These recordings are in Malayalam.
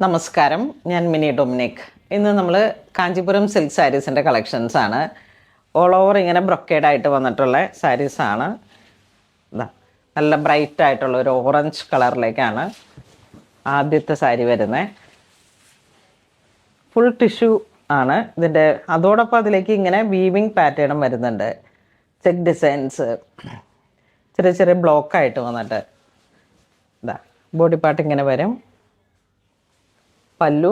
നമസ്കാരം, ഞാൻ മിനി ഡൊമിനിക്. ഇന്ന് നമ്മൾ കാഞ്ചീപുരം സിൽക്ക് സാരീസിൻ്റെ കളക്ഷൻസാണ്. ഓൾ ഓവർ ഇങ്ങനെ ബ്രൊക്കേഡായിട്ട് വന്നിട്ടുള്ള സാരീസാണ്. നല്ല ബ്രൈറ്റ് ആയിട്ടുള്ള ഒരു ഓറഞ്ച് കളറിലേക്കാണ് ആദ്യത്തെ സാരി വരുന്നത്. ഫുൾ ടിഷ്യൂ ആണ് ഇതിൻ്റെ. അതോടൊപ്പം അതിലേക്ക് ഇങ്ങനെ വീവിങ് പാറ്റേണും വരുന്നുണ്ട്. ചെക്ക് ഡിസൈൻസ് ചെറിയ ചെറിയ ബ്ലോക്കായിട്ട് വന്നിട്ട് ബോഡി പാർട്ട് ഇങ്ങനെ വരും. പല്ലു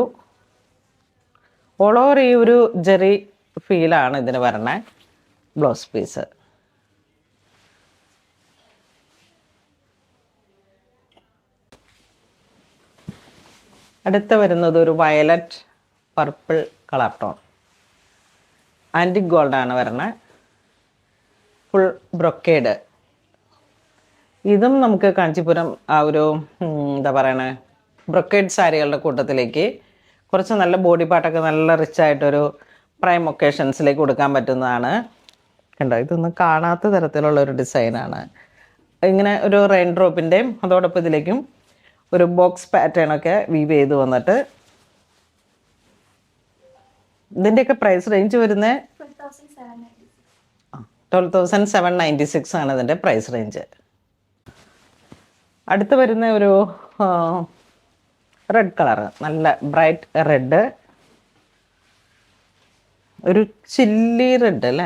ഓൾ ഓവർ ഈ ഒരു ജെറി ഫീലാണ് ഇതിന് വരണേ. ബ്ലൗസ് പീസ് അടുത്ത് വരുന്നത് ഒരു violet purple colour tone. Antique ഗോൾഡാണ് വരണേ. Full brocade. ഇതും നമുക്ക് കാഞ്ചീപുരം ആ ഒരു എന്താ പറയണേ ബ്രൊക്കേഡ് സാരികളുടെ കൂട്ടത്തിലേക്ക് കുറച്ച് നല്ല ബോഡി പാർട്ടൊക്കെ നല്ല റിച്ച് ആയിട്ടൊരു പ്രൈം ഒക്കേഷൻസിലേക്ക് കൊടുക്കാൻ പറ്റുന്നതാണ്. കണ്ടോ, ഇതൊന്നും കാണാത്ത തരത്തിലുള്ളൊരു ഡിസൈനാണ്. ഇങ്ങനെ ഒരു റെയിൻ ഡ്രോപ്പിൻ്റെയും അതോടൊപ്പം ഇതിലേക്കും ഒരു ബോക്സ് പാറ്റേണൊക്കെ വീവ് ചെയ്ത് വന്നിട്ട് ഇതിൻ്റെയൊക്കെ പ്രൈസ് റേഞ്ച് വരുന്നത് 12,796 ആണ് ഇതിൻ്റെ പ്രൈസ് റേഞ്ച്. അടുത്ത് വരുന്ന ഒരു റെഡ് കളറ്, നല്ല ബ്രൈറ്റ് റെഡ്, ഒരു ചില്ലി റെഡ് അല്ലേ?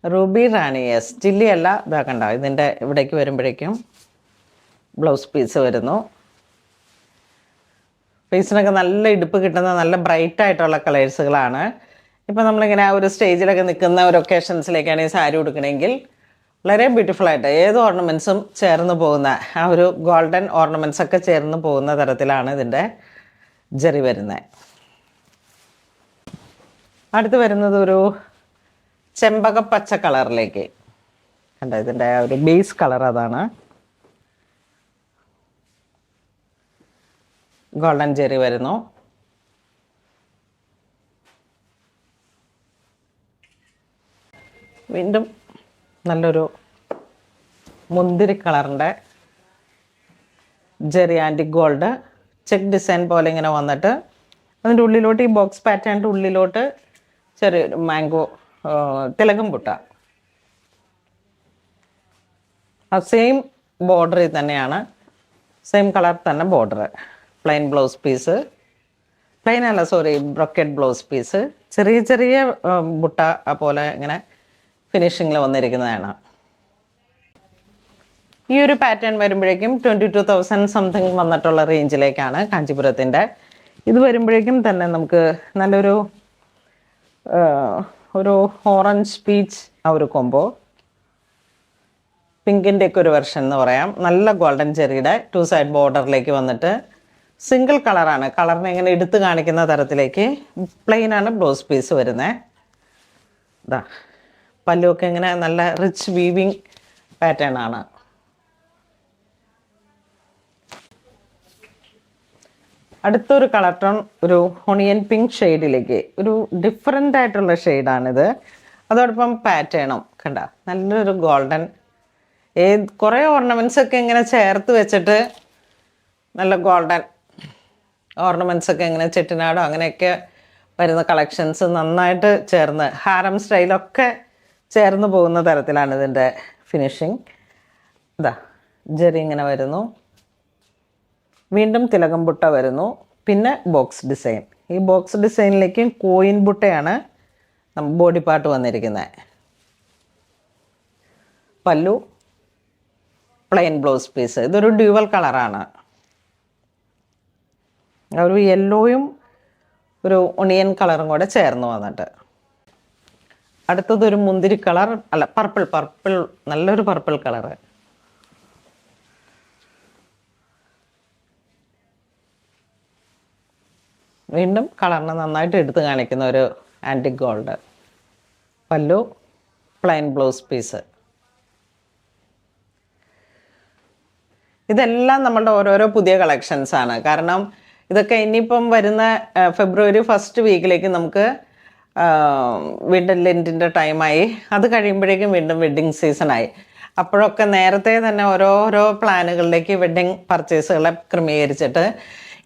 റൂബി റാണി. യെസ്, ചില്ലി അല്ല. ഇതാക്കണ്ട, ഇതിൻ്റെ ഇവിടേക്ക് വരുമ്പോഴേക്കും ബ്ലൗസ് പീസ് വരുന്നു. പീസിനൊക്കെ നല്ല ഇടുപ്പ് കിട്ടുന്ന നല്ല ബ്രൈറ്റ് ആയിട്ടുള്ള കളേഴ്സുകളാണ്. ഇപ്പം നമ്മളിങ്ങനെ ആ ഒരു സ്റ്റേജിലൊക്കെ നിൽക്കുന്ന ഒരു ഒക്കേഷൻസിലേക്കാണ് ഈ സാരി ഉടുക്കണമെങ്കിൽ വളരെ ബ്യൂട്ടിഫുൾ ആയിട്ട് ഏത് ഓർണമെൻറ്റ്സും ചേർന്ന് പോകുന്ന ആ ഒരു ഗോൾഡൻ ഓർണമെൻറ്റ്സ് ഒക്കെ ചേർന്ന് പോകുന്ന തരത്തിലാണ് ഇതിൻ്റെ ജെറി വരുന്നത്. അടുത്ത് വരുന്നത് ഒരു ചെമ്പക പച്ച കളറിലേക്ക്. കണ്ടോ, ഇതിൻ്റെ ഒരു ബേസ് കളർ അതാണ്. ഗോൾഡൻ ജെറി വരുന്നു. വീണ്ടും നല്ലൊരു മുന്തിരി കളറിൻ്റെ zari antique gold check design പോലെ ഇങ്ങനെ വന്നിട്ട് അതിൻ്റെ ഉള്ളിലോട്ട് ഈ ബോക്സ് പാറ്റേണിൻ്റെ ഉള്ളിലോട്ട് ചെറിയൊരു മാംഗോ തിലകം പുട്ട. ആ സെയിം ബോർഡറിൽ തന്നെയാണ്, സെയിം കളർ തന്നെ border. Plain blouse piece, plain അല്ല സോറി ബ്രൊക്കേഡ് ബ്ലൗസ് പീസ്. ചെറിയ ചെറിയ ബുട്ട പോലെ ഇങ്ങനെ ഫിനിഷിങ്ങിൽ വന്നിരിക്കുന്നതാണ്. ഈ ഒരു പാറ്റേൺ വരുമ്പോഴേക്കും 22,000 സംതിങ് വന്നിട്ടുള്ള റേഞ്ചിലേക്കാണ് കാഞ്ചീപുരത്തിൻ്റെ. ഇത് വരുമ്പോഴേക്കും തന്നെ നമുക്ക് നല്ലൊരു ഒരു ഓറഞ്ച് പീച്ച് ആ ഒരു കോംബോ, പിങ്കിൻ്റെയൊക്കെ ഒരു വെർഷൻ എന്ന് പറയാം. നല്ല ഗോൾഡൻ ചെറിയുടെ 2 സൈഡ് ബോർഡറിലേക്ക് വന്നിട്ട് സിംഗിൾ കളറാണ്. കളറിനെ ഇങ്ങനെ എടുത്ത് കാണിക്കുന്ന തരത്തിലേക്ക് പ്ലെയിനാണ് ബ്ലൗസ് പീസ് വരുന്നത്. ഇതാ പല്ലുമൊക്കെ ഇങ്ങനെ നല്ല റിച്ച് വീവിങ് പാറ്റേൺ ആണ്. അടുത്തൊരു കളർ ടോൺ ഒരു ഒണിയൻ പിങ്ക് ഷെയ്ഡിലേക്ക്, ഒരു ഡിഫറെൻ്റ് ആയിട്ടുള്ള ഷെയ്ഡാണിത്. അതോടൊപ്പം പാറ്റേണും കണ്ട നല്ലൊരു ഗോൾഡൻ കുറേ ഓർണമെൻറ്റ്സ് ഒക്കെ ഇങ്ങനെ ചേർത്ത് വെച്ചിട്ട് നല്ല ഗോൾഡൻ ഓർണമെൻറ്റ്സ് ഒക്കെ ഇങ്ങനെ ചെട്ടിനാടോ അങ്ങനെയൊക്കെ വരുന്ന കളക്ഷൻസ് നന്നായിട്ട് ചേർന്ന് ഹാരം സ്റ്റൈലൊക്കെ ചേർന്ന് പോകുന്ന തരത്തിലാണ് ഇതിൻ്റെ ഫിനിഷിങ്. ഇതാ ജെറി ഇങ്ങനെ വരുന്നു. വീണ്ടും തിലകം ബുട്ട വരുന്നു. പിന്നെ ബോക്സ് ഡിസൈൻ. ഈ ബോക്സ് ഡിസൈനിലേക്ക് കോയിൻ ബുട്ടയാണ് ബോഡി പാർട്ട് വന്നിരിക്കുന്നത്. പല്ലു പ്ലെയിൻ ബ്ലൗസ് പീസ്. ഇതൊരു ഡ്യുവൽ കളറാണ്. ഒരു യെല്ലോയും ഒരു ഒണിയൻ കളറും കൂടെ ചേർന്ന് വന്നിട്ട്. അടുത്തതൊരു മുന്തിരി കളർ അല്ല പർപ്പിൾ നല്ലൊരു പർപ്പിൾ കളറ്. വീണ്ടും കളറിനെ നന്നായിട്ട് എടുത്ത് കാണിക്കുന്ന ഒരു ആൻറ്റിക് ഗോൾഡ്. പല്ലു പ്ലെയിൻ ബ്ലൗസ് പീസ്. ഇതെല്ലാം നമ്മളുടെ ഓരോരോ പുതിയ കളക്ഷൻസാണ്. കാരണം ഇതൊക്കെ ഇനിയിപ്പം വരുന്ന ഫെബ്രുവരി 1st വീക്കിലേക്ക് നമുക്ക് വീണ്ടും ലെൻറ്റിൻ്റെ ടൈമായി. അത് കഴിയുമ്പോഴേക്കും വീണ്ടും വെഡ്ഡിങ് സീസണായി. അപ്പോഴൊക്കെ നേരത്തെ തന്നെ ഓരോരോ പ്ലാനുകളിലേക്ക് വെഡ്ഡിങ് പർച്ചേസുകളെ ക്രമീകരിച്ചിട്ട്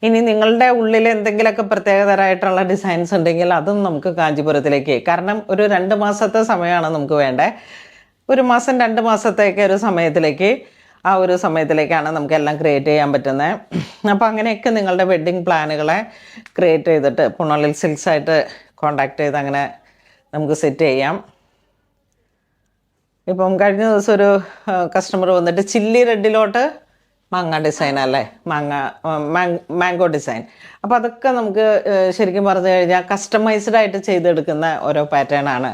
ഇനി നിങ്ങളുടെ ഉള്ളിൽ എന്തെങ്കിലുമൊക്കെ പ്രത്യേകതരമായിട്ടുള്ള ഡിസൈൻസ് ഉണ്ടെങ്കിൽ അതും നമുക്ക് കാഞ്ചീപുരത്തിലേക്ക്, കാരണം ഒരു 2 മാസത്തെ സമയമാണ് നമുക്ക് വേണ്ടത്. 1 മാസം 2 മാസത്തേക്ക് ഒരു സമയത്തിലേക്ക്, ആ ഒരു സമയത്തിലേക്കാണ് നമുക്ക് എല്ലാം ക്രിയേറ്റ് ചെയ്യാൻ പറ്റുന്നത്. അപ്പോൾ അങ്ങനെയൊക്കെ നിങ്ങളുടെ വെഡ്ഡിങ് പ്ലാനുകളെ ക്രിയേറ്റ് ചെയ്തിട്ട് പുണലിൽ സിൽക്സായിട്ട് കോണ്ടാക്ട് ചെയ്ത് അങ്ങനെ നമുക്ക് സെറ്റ് ചെയ്യാം. ഇപ്പം കഴിഞ്ഞ ദിവസം ഒരു കസ്റ്റമർ വന്നിട്ട് ചില്ലി റെഡിലോട്ട് മാങ്ങ ഡിസൈൻ അല്ലേ, മാംഗോ ഡിസൈൻ. അപ്പോൾ അതൊക്കെ നമുക്ക് ശരിക്കും പറഞ്ഞു കഴിഞ്ഞാൽ കസ്റ്റമൈസ്ഡ് ആയിട്ട് ചെയ്തെടുക്കുന്ന ഓരോ പാറ്റേൺ ആണ്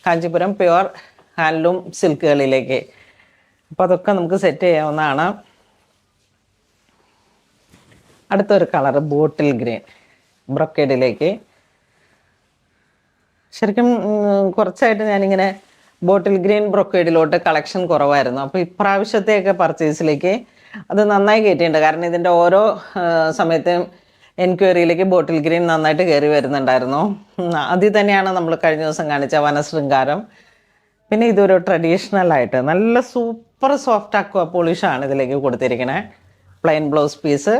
കാഞ്ചീപുരം പ്യുവർ ഹാൻഡ്ലൂം സിൽക്കുകളിലേക്ക്. അപ്പോൾ അതൊക്കെ നമുക്ക് സെറ്റ് ചെയ്യാവുന്നതാണ്. അടുത്തൊരു കളർ ബോട്ടിൽ ഗ്രീൻ ബ്രൊക്കേഡിലേക്ക്. ശരിക്കും കുറച്ചായിട്ട് ഞാനിങ്ങനെ ബോട്ടിൽ ഗ്രീൻ ബ്രൊക്കേഡിലോട്ട് കളക്ഷൻ കുറവായിരുന്നു. അപ്പോൾ ഇപ്രാവശ്യത്തെയൊക്കെ പർച്ചേസിലേക്ക് അത് നന്നായി കയറ്റിയിട്ടുണ്ട്. കാരണം ഇതിൻ്റെ ഓരോ സമയത്തും എൻക്വയറിയിലേക്ക് ബോട്ടിൽ ഗ്രീൻ നന്നായിട്ട് കയറി വരുന്നുണ്ടായിരുന്നു. അതിൽ തന്നെയാണ് നമ്മൾ കഴിഞ്ഞ ദിവസം കാണിച്ച വനശൃംഗാരം. പിന്നെ ഇതൊരു ട്രഡീഷണലായിട്ട് നല്ല സൂപ്പർ സോഫ്റ്റ് അക്വ പോളിഷാണ് ഇതിലേക്ക് കൊടുത്തിരിക്കുന്നത്. Plain blouse piece,